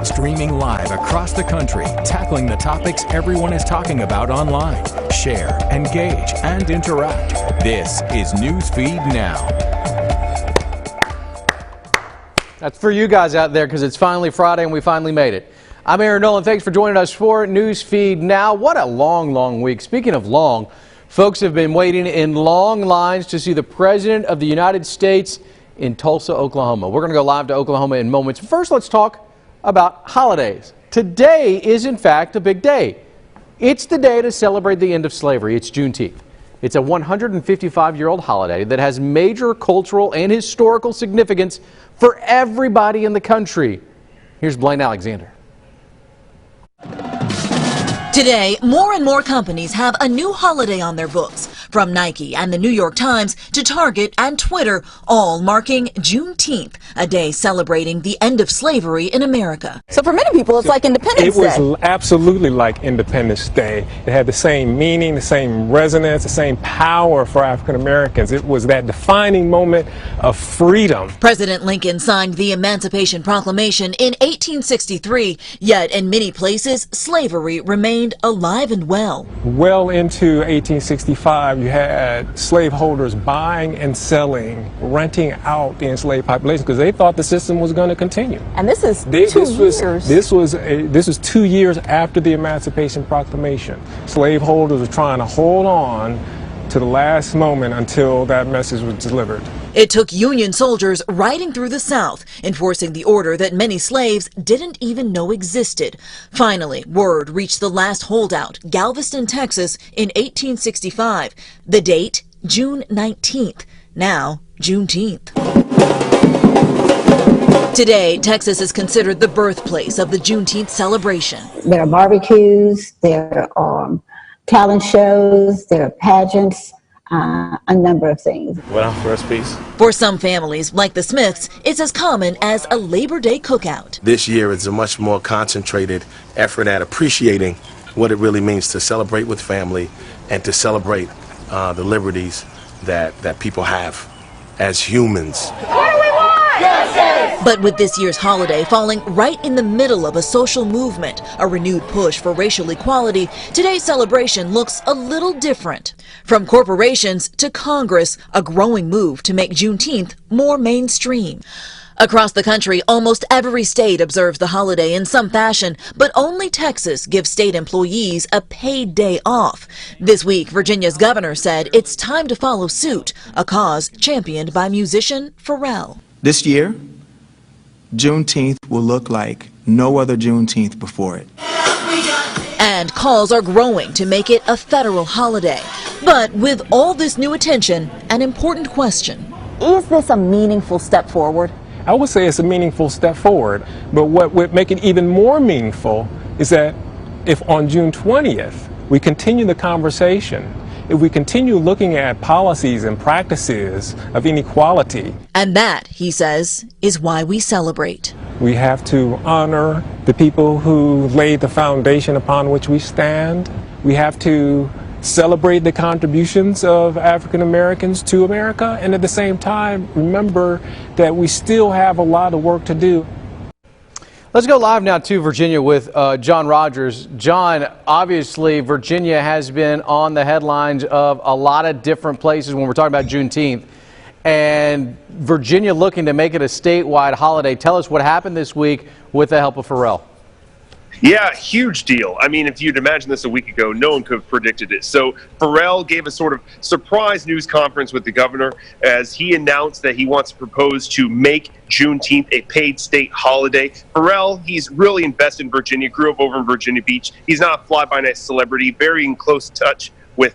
streaming live across the country, tackling the topics everyone is talking about online. Share, engage, and interact. This is Newsfeed Now. That's for you guys out there because it's finally Friday and we finally made it. I'm Aaron Nolan. Thanks for joining us for Newsfeed Now. What a long week. Speaking of long, folks have been waiting in long lines to see the President of the United States in Tulsa, Oklahoma. We're going to go live to Oklahoma in moments. First, let's talk about holidays. Today is, in fact, a big day. It's the day to celebrate the end of slavery. It's Juneteenth. It's a 155-year-old holiday that has major cultural and historical significance for everybody in the country. Here's Blaine Alexander. Today, more and more companies have a new holiday on their books, from Nike and the New York Times to Target and Twitter, all marking Juneteenth, a day celebrating the end of slavery in America. So for many people, it's like Independence Day. It was absolutely like Independence Day. It had the same meaning, the same resonance, the same power for African Americans. It was that defining moment of freedom. President Lincoln signed the Emancipation Proclamation in 1863, yet in many places, slavery remained alive and well. Well into 1865, you had slaveholders buying and selling, renting out the enslaved population because they thought the system was going to continue. And this is This was 2 years after the Emancipation Proclamation. Slaveholders were trying to hold on to the last moment until that message was delivered. It took Union soldiers riding through the South, enforcing the order that many slaves didn't even know existed. Finally, word reached the last holdout, Galveston, Texas, in 1865. The date, June 19th. Now, Juneteenth. Today, Texas is considered the birthplace of the Juneteenth celebration. There are barbecues, there are talent shows, there are pageants, a number of things. Recipes. For some families, like the Smiths, it's as common as a Labor Day cookout. This year it's a much more concentrated effort at appreciating what it really means to celebrate with family and to celebrate the liberties that people have as humans. But with this year's holiday falling right in the middle of a social movement, a renewed push for racial equality, today's celebration looks a little different. From corporations to Congress, a growing move to make Juneteenth more mainstream. Across the country, almost every state observes the holiday in some fashion, but only Texas gives state employees a paid day off. This week, Virginia's governor said it's time to follow suit, a cause championed by musician Pharrell. This year, Juneteenth will look like no other Juneteenth before it. And calls are growing to make it a federal holiday. But with all this new attention, an important question. Is this a meaningful step forward? I would say it's a meaningful step forward, but what would make it even more meaningful is that if on June 20th we continue the conversation, if we continue looking at policies and practices of inequality. And that, he says, is why we celebrate. We have to honor the people who laid the foundation upon which we stand. We have to celebrate the contributions of African Americans to America, and at the same time, remember that we still have a lot of work to do. Let's go live now to Virginia with John Rogers. John, obviously Virginia has been on the headlines of a lot of different places when we're talking about Juneteenth, and Virginia looking to make it a statewide holiday. Tell us what happened this week with the help of Pharrell. Yeah, huge deal. I mean, if you'd imagined this a week ago, no one could have predicted it. So Pharrell gave a sort of surprise news conference with the governor as he announced that he wants to propose to make Juneteenth a paid state holiday. Pharrell, he's really invested in Virginia, grew up over in Virginia Beach. He's not a fly-by-night celebrity, very in close touch with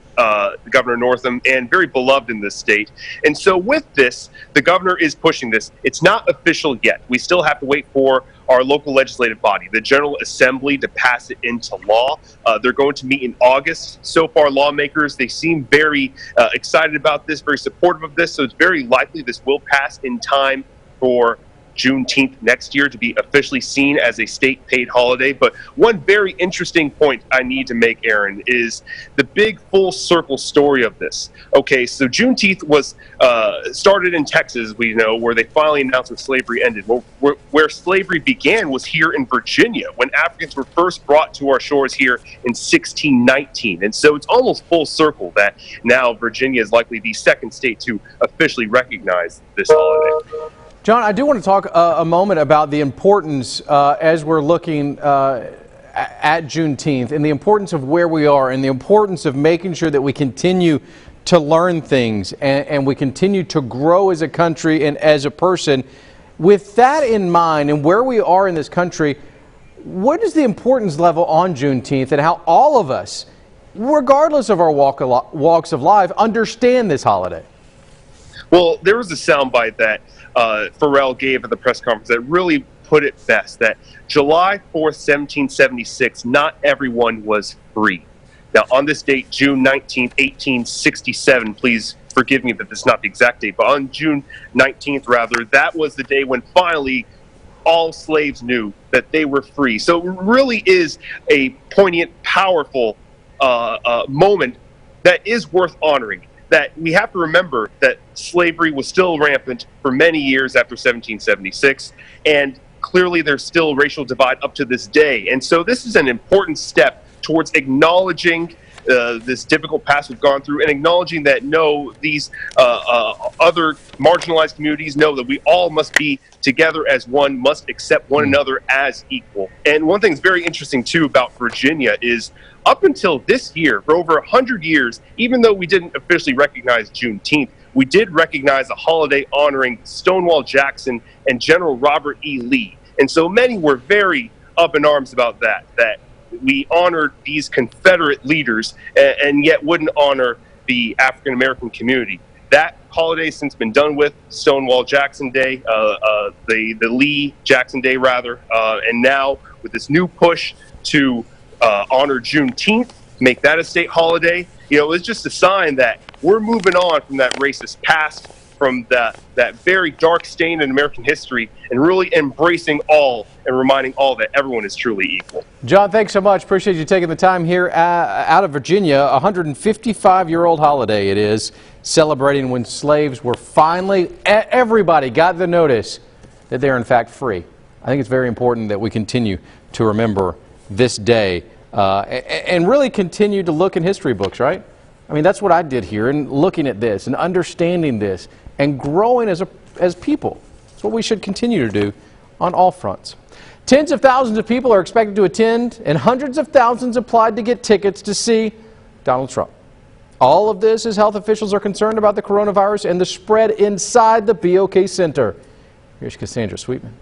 Governor Northam and very beloved in this state. And so with this, the governor is pushing this. It's not official yet. We still have to wait for our local legislative body, the General Assembly, to pass it into law. They're going to meet in August. So far, lawmakers, they seem very excited about this, very supportive of this. So it's very likely this will pass in time for Juneteenth next year to be officially seen as a state paid holiday. But one very interesting point I need to make, Aaron, is the big full circle story of this. Okay, so Juneteenth was started in Texas, we know, where they finally announced that slavery ended. Well, where slavery began was here in Virginia, when Africans were first brought to our shores here in 1619. And so it's almost full circle that now Virginia is likely the second state to officially recognize this holiday. John, I do want to talk a moment about the importance as we're looking at Juneteenth and the importance of where we are and the importance of making sure that we continue to learn things and we continue to grow as a country and as a person. With that in mind and where we are in this country, what is the importance level on Juneteenth and how all of us, regardless of our walks of life, understand this holiday? Well, there was a soundbite that Pharrell gave at the press conference that really put it best, that July 4th, 1776, not everyone was free. Now, on this date, June 19th, 1867, please forgive me that this is not the exact date, but on June 19th, rather, that was the day when finally all slaves knew that they were free. So it really is a poignant, powerful moment that is worth honoring. That we have to remember that slavery was still rampant for many years after 1776, and clearly there's still racial divide up to this day. And so this is an important step towards acknowledging this difficult past we've gone through and acknowledging that no, these other marginalized communities know that we all must be together as one, must accept one another as equal. And one thing that's very interesting too about Virginia is up until this year, for over 100 years, even though we didn't officially recognize Juneteenth, we did recognize a holiday honoring Stonewall Jackson and General Robert E. Lee. And so many were very up in arms about that we honored these Confederate leaders and yet wouldn't honor the African American community. That holiday has since been done with, Stonewall Jackson Day, the Lee Jackson Day rather, and now with this new push to honor Juneteenth, make that a state holiday, you know, it's just a sign that we're moving on from that racist past, from that very dark stain in American history, and really embracing all and reminding all that everyone is truly equal. John, thanks so much. Appreciate you taking the time here out of Virginia. A 155-year-old holiday it is, celebrating when slaves were finally, everybody got the notice that they're in fact free. I think it's very important that we continue to remember this day and really continue to look in history books, right? I mean, that's what I did here, and looking at this and understanding this and growing as people. That's what we should continue to do on all fronts. Tens of thousands of people are expected to attend, and hundreds of thousands applied to get tickets to see Donald Trump. All of this as health officials are concerned about the coronavirus and the spread inside the BOK Center. Here's Cassandra Sweetman.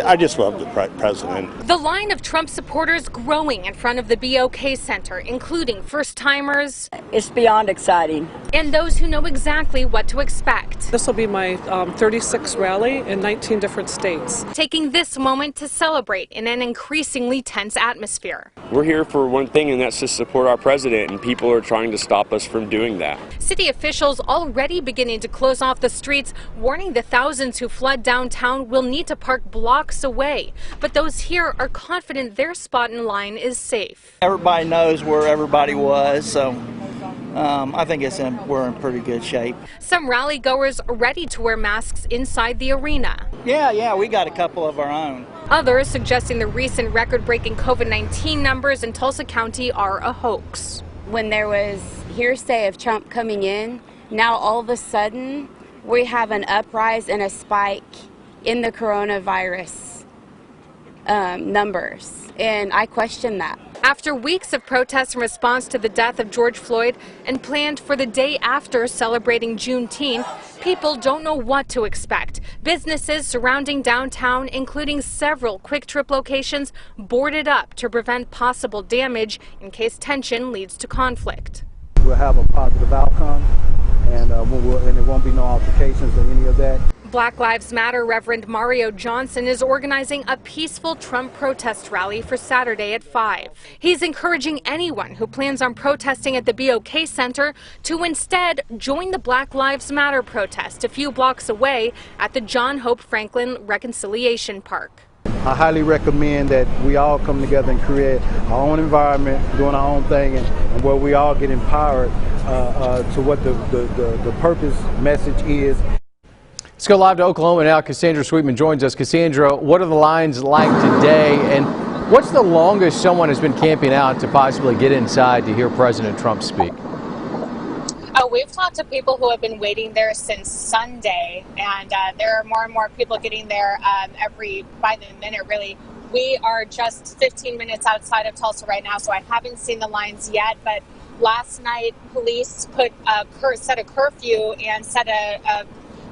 I just love the president. The line of Trump supporters growing in front of the BOK Center, including first-timers. It's beyond exciting. And those who know exactly what to expect. This will be my 36th rally in 19 different states. Taking this moment to celebrate in an increasingly tense atmosphere. We're here for one thing, and that's to support our president, and people are trying to stop us from doing that. City officials already beginning to close off the streets, warning the thousands who flood downtown will need to park blocks away. But those here are confident their spot in line is safe. Everybody knows where everybody was, so I think we're in pretty good shape. Some rally goers ready to wear masks inside the arena. Yeah, we got a couple of our own. Others suggesting the recent record-breaking COVID-19 numbers in Tulsa County are a hoax. When there was hearsay of Trump coming in, now all of a sudden we have an uprise and a spike in the coronavirus numbers, and I question that. After weeks of protests in response to the death of George Floyd and planned for the day after celebrating Juneteenth, people don't know what to expect. Businesses surrounding downtown, including several Quick Trip locations, boarded up to prevent possible damage in case tension leads to conflict. We'll have a positive outcome, and there won't be no altercations or any of that. Black Lives Matter Reverend Mario Johnson is organizing a peaceful Trump protest rally for Saturday at 5. He's encouraging anyone who plans on protesting at the BOK Center to instead join the Black Lives Matter protest a few blocks away at the John Hope Franklin Reconciliation Park. I highly recommend that we all come together and create our own environment, doing our own thing, and where we all get empowered to what the purpose message is. Let's go live to Oklahoma now. Cassandra Sweetman joins us. Cassandra, what are the lines like today, and what's the longest someone has been camping out to possibly get inside to hear President Trump speak? We've talked to people who have been waiting there since Sunday, and there are more and more people getting there by the minute, really. We are just 15 minutes outside of Tulsa right now, so I haven't seen the lines yet, but last night police set a curfew and set a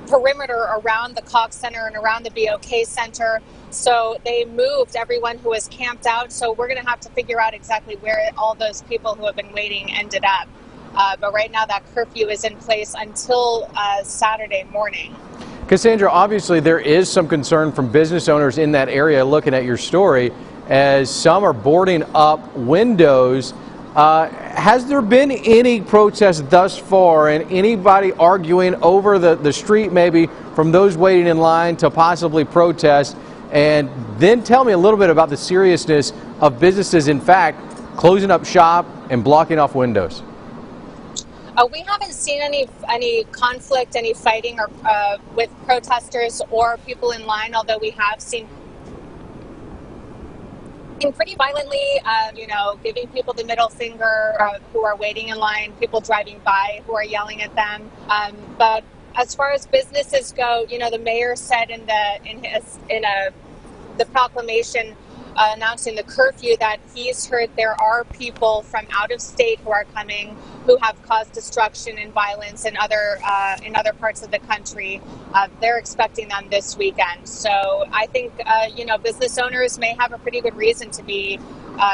perimeter around the Cox Center and around the BOK Center. So they moved everyone who was camped out. So we're going to have to figure out exactly where all those people who have been waiting ended up. But right now that curfew is in place until Saturday morning. Cassandra, obviously there is some concern from business owners in that area looking at your story as some are boarding up windows. Has there been any protest thus far and anybody arguing over the street maybe from those waiting in line to possibly protest? And then tell me a little bit about the seriousness of businesses, in fact, closing up shop and blocking off windows. We haven't seen any conflict, any fighting or with protesters or people in line, although we have seen pretty violently, giving people the middle finger who are waiting in line, people driving by who are yelling at them. But as far as businesses go, the mayor said in the proclamation announcing the curfew that he's heard there are people from out of state who are coming who have caused destruction and violence in other parts of the country. They're expecting them this weekend. So I think, business owners may have a pretty good reason to be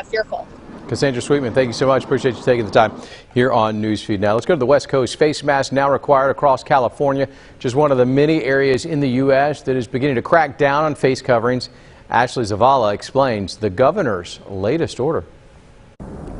fearful. Cassandra Sweetman, thank you so much. Appreciate you taking the time here on Newsfeed Now. Let's go to the West Coast. Face masks now required across California, just one of the many areas in the U.S. that is beginning to crack down on face coverings. Ashley Zavala explains the governor's latest order.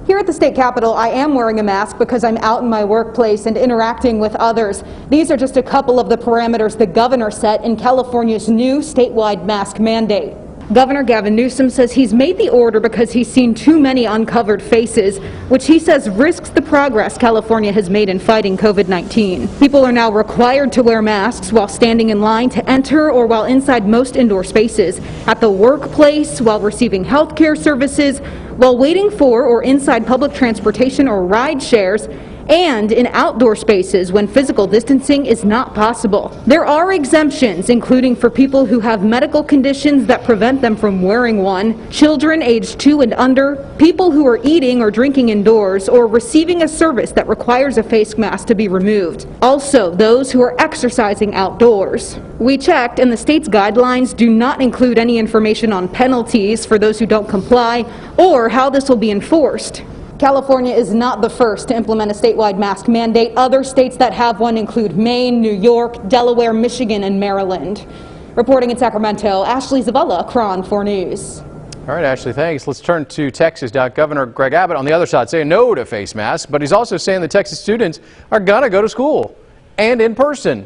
Here at the state capitol, I am wearing a mask because I'm out in my workplace and interacting with others. These are just a couple of the parameters the governor set in California's new statewide mask mandate. Governor Gavin Newsom says he's made the order because he's seen too many uncovered faces, which he says risks the progress California has made in fighting COVID-19. People are now required to wear masks while standing in line to enter or while inside most indoor spaces, at the workplace, while receiving health care services, while waiting for or inside public transportation or ride shares, and in outdoor spaces when physical distancing is not possible. There are exemptions, including for people who have medical conditions that prevent them from wearing one, children aged 2 and under, people who are eating or drinking indoors, or receiving a service that requires a face mask to be removed. Also, those who are exercising outdoors. We checked, and the state's guidelines do not include any information on penalties for those who don't comply or how this will be enforced. California is not the first to implement a statewide mask mandate. Other states that have one include Maine, New York, Delaware, Michigan, and Maryland. Reporting in Sacramento, Ashley Zavala, KRON 4 News. All right, Ashley, thanks. Let's turn to Texas now. Governor Greg Abbott on the other side saying no to face masks, but he's also saying the Texas students are going to go to school and in person.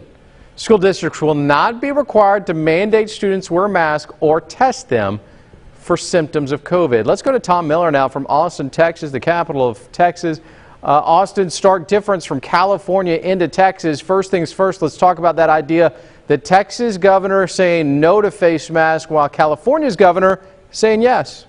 School districts will not be required to mandate students wear masks or test them for symptoms of COVID. Let's go to Tom Miller now from Austin, Texas, the capital of Texas. Austin, stark difference from California into Texas. First things first, let's talk about that idea that Texas governor saying no to face masks while California's governor saying yes.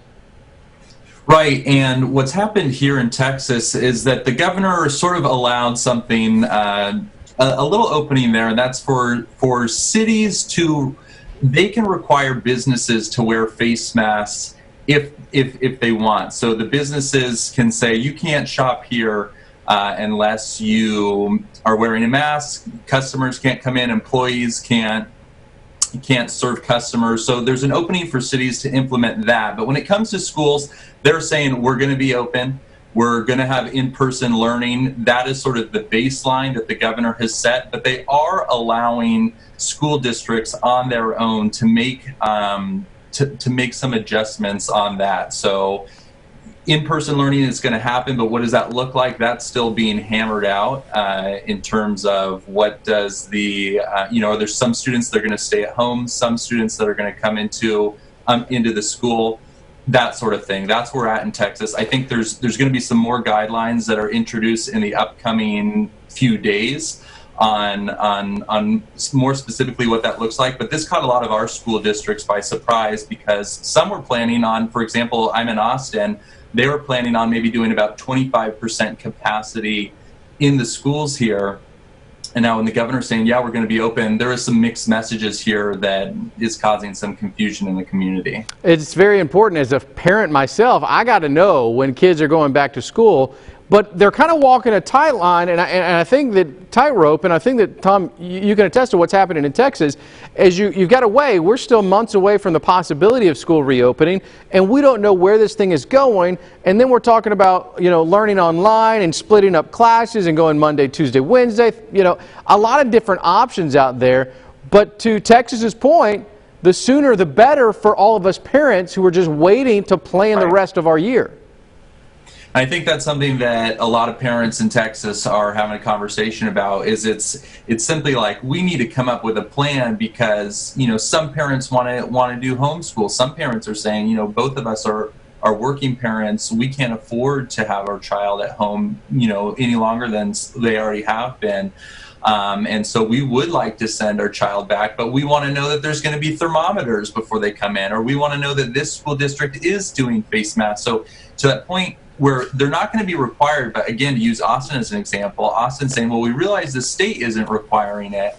Right, and what's happened here in Texas is that the governor sort of allowed something, a little opening there, and that's for cities to, they can require businesses to wear face masks if they want. So the businesses can say you can't shop here unless you are wearing a mask. Customers can't come in. Employees can't serve customers. So there's an opening for cities to implement that. But when it comes to schools, they're saying we're going to be open. We're going to have in-person learning. That is sort of the baseline that the governor has set, but they are allowing school districts on their own to make to make some adjustments on that. So in-person learning is going to happen, but what does that look like? That's still being hammered out in terms of what does the, there's some students that are going to stay at home, some students that are going to come into the school, that sort of thing. That's where we're at in Texas. I think there's going to be some more guidelines that are introduced in the upcoming few days on more specifically what that looks like. But this caught a lot of our school districts by surprise because some were planning on, for example, I'm in Austin, they were planning on maybe doing about 25% capacity in the schools here. And now when the governor's saying, yeah, we're going to be open, there are some mixed messages here that is causing some confusion in the community. It's very important. As a parent myself, I got to know when kids are going back to school. But they're kind of walking a tight line, and I think that tightrope, and I think that, Tom, you can attest to what's happening in Texas, as you've got to weigh, we're still months away from the possibility of school reopening, and we don't know where this thing is going, and then we're talking about, learning online and splitting up classes and going Monday, Tuesday, Wednesday, a lot of different options out there. But to Texas's point, the sooner the better for all of us parents who are just waiting to plan the rest of our year. I think that's something that a lot of parents in Texas are having a conversation about. Is it's simply like we need to come up with a plan because some parents want to do homeschool. Some parents are saying both of us are working parents. We can't afford to have our child at home any longer than they already have been. And so we would like to send our child back, but we want to know that there's going to be thermometers before they come in, or we want to know that this school district is doing face masks. So to that point, where they're not going to be required, but again, to use Austin as an example, Austin's saying, well, we realize the state isn't requiring it,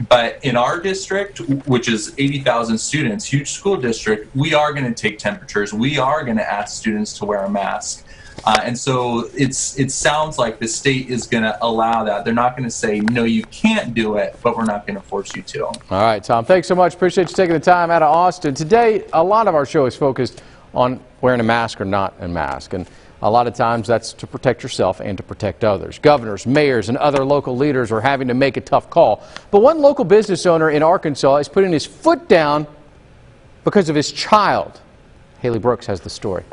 but in our district, which is 80,000 students, huge school district, we are going to take temperatures. We are going to ask students to wear a mask. And so it sounds like the state is going to allow that. They're not going to say, no, you can't do it, but we're not going to force you to. All right, Tom, thanks so much. Appreciate you taking the time out of Austin. Today, a lot of our show is focused on wearing a mask or not a mask. And a lot of times that's to protect yourself and to protect others. Governors, mayors, and other local leaders are having to make a tough call. But one local business owner in Arkansas is putting his foot down because of his child. Haley Brooks has the story.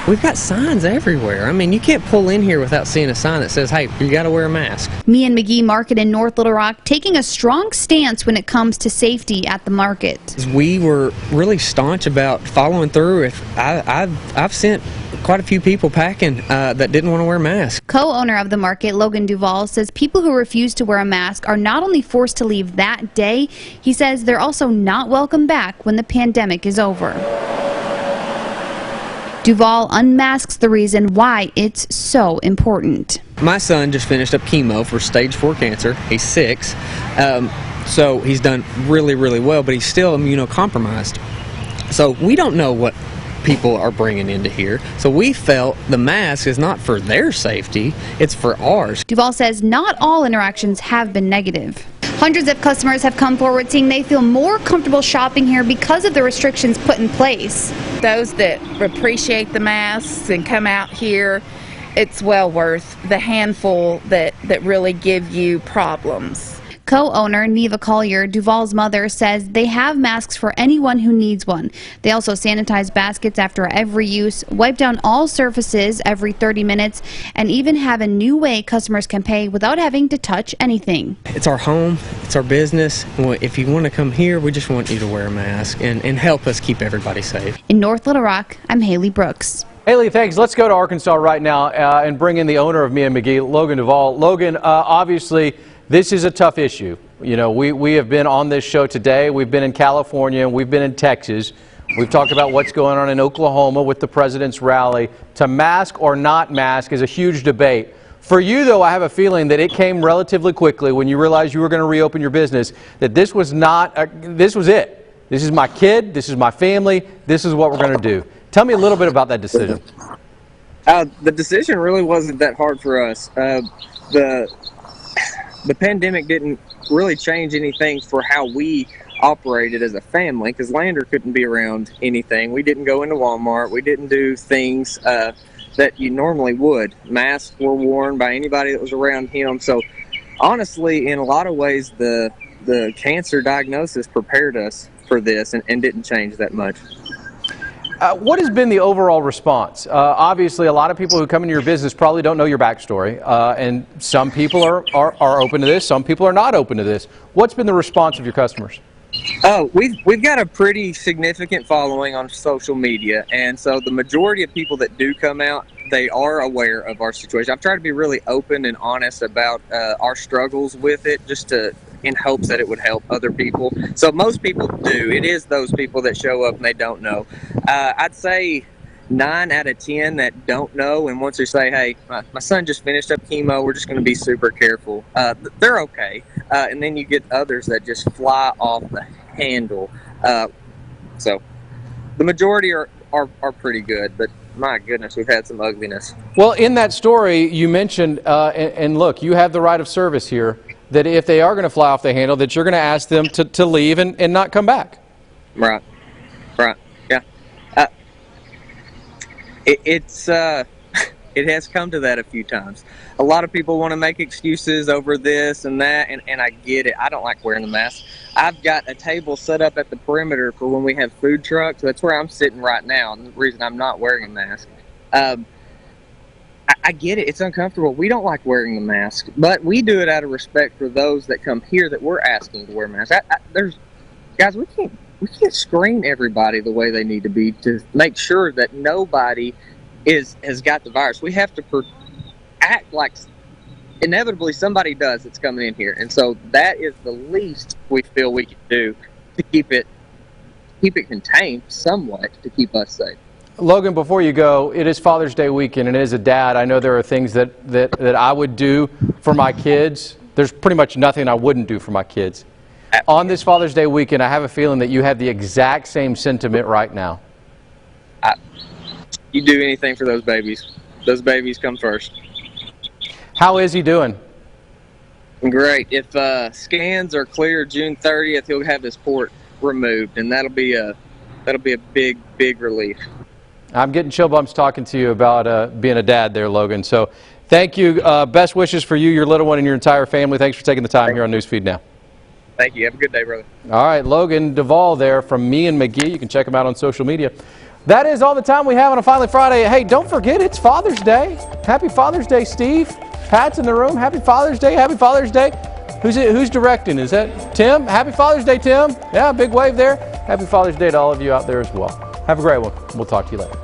We've got signs everywhere. I mean, you can't pull in here without seeing a sign that says, hey, you got to wear a mask. Me and McGee Market in North Little Rock taking a strong stance when it comes to safety at the market. We were really staunch about following through. I've sent quite a few people packing that didn't want to wear masks. Co-owner of the market, Logan Duvall, says people who refuse to wear a mask are not only forced to leave that day, he says they're also not welcome back when the pandemic is over. Duvall unmasks the reason why it's so important. My son just finished up chemo for stage 4 cancer. He's 6, so he's done really, really well, but he's still immunocompromised. So we don't know what people are bringing into here. So we felt the mask is not for their safety, it's for ours. Duvall says not all interactions have been negative. Hundreds of customers have come forward saying they feel more comfortable shopping here because of the restrictions put in place. Those that appreciate the masks and come out here, it's well worth the handful that really give you problems. Co-owner Neva Collier, Duvall's mother, says they have masks for anyone who needs one. They also sanitize baskets after every use, wipe down all surfaces every 30 minutes, and even have a new way customers can pay without having to touch anything. It's our home, it's our business. If you want to come here, we just want you to wear a mask and help us keep everybody safe. In North Little Rock, I'm Haley Brooks. Haley, thanks. Let's go to Arkansas right now and bring in the owner of Me and McGee, Logan Duvall. Logan, obviously, this is a tough issue. We have been on this show today. We've been in California. We've been in Texas. We've talked about what's going on in Oklahoma with the president's rally. To mask or not mask is a huge debate. For you, though, I have a feeling that it came relatively quickly when you realized you were going to reopen your business, that this was this was it. This is my kid. This is my family. This is what we're going to do. Tell me a little bit about that decision. The decision really wasn't that hard for us. The pandemic didn't really change anything for how we operated as a family because Lander couldn't be around anything. We didn't go into Walmart. We didn't do things that you normally would. Masks were worn by anybody that was around him. So honestly, in a lot of ways, the cancer diagnosis prepared us for this and didn't change that much. What has been the overall response? Obviously, a lot of people who come into your business probably don't know your backstory, and some people are open to this, some people are not open to this. What's been the response of your customers? Oh, we've got a pretty significant following on social media, and so the majority of people that do come out, they are aware of our situation. I've tried to be really open and honest about our struggles with it, just in hopes that it would help other people. So most people do. It is those people that show up and they don't know. I'd say 9 out of 10 that don't know, and once they say, hey, my son just finished up chemo, we're just going to be super careful, they're okay. And then you get others that just fly off the handle. So the majority are pretty good, but my goodness, we've had some ugliness. Well, in that story, you mentioned, and look, you have the right of service here, that if they are going to fly off the handle, that you're going to ask them to leave and not come back. Right. Yeah. It has come to that a few times. A lot of people want to make excuses over this and that, and I get it. I don't like wearing the mask. I've got a table set up at the perimeter for when we have food trucks. That's where I'm sitting right now, and the reason I'm not wearing a mask. I get it. It's uncomfortable. We don't like wearing the mask, but we do it out of respect for those that come here that we're asking to wear masks. Guys, we can't screen everybody the way they need to be to make sure that nobody has got the virus. We have to act like inevitably somebody does that's coming in here, and so that is the least we feel we can do to keep it contained somewhat to keep us safe. Logan, before you go, it is Father's Day weekend, and as a dad, I know there are things that I would do for my kids. There's pretty much nothing I wouldn't do for my kids. On this Father's Day weekend, I have a feeling that you have the exact same sentiment right now. You do anything for those babies. Those babies come first. How is he doing? Great. If scans are clear June 30th, he'll have his port removed, and that'll be a big relief. I'm getting chill bumps talking to you about being a dad there, Logan. So thank you. Best wishes for you, your little one, and your entire family. Thanks for taking the time here on Newsfeed Now. Thank you. Have a good day, brother. All right, Logan Duvall there from me and McGee. You can check him out on social media. That is all the time we have on a Finally Friday. Hey, don't forget, it's Father's Day. Happy Father's Day, Steve. Pat's in the room. Happy Father's Day. Happy Father's Day. Who's directing? Is that Tim? Happy Father's Day, Tim. Yeah, big wave there. Happy Father's Day to all of you out there as well. Have a great one. We'll talk to you later.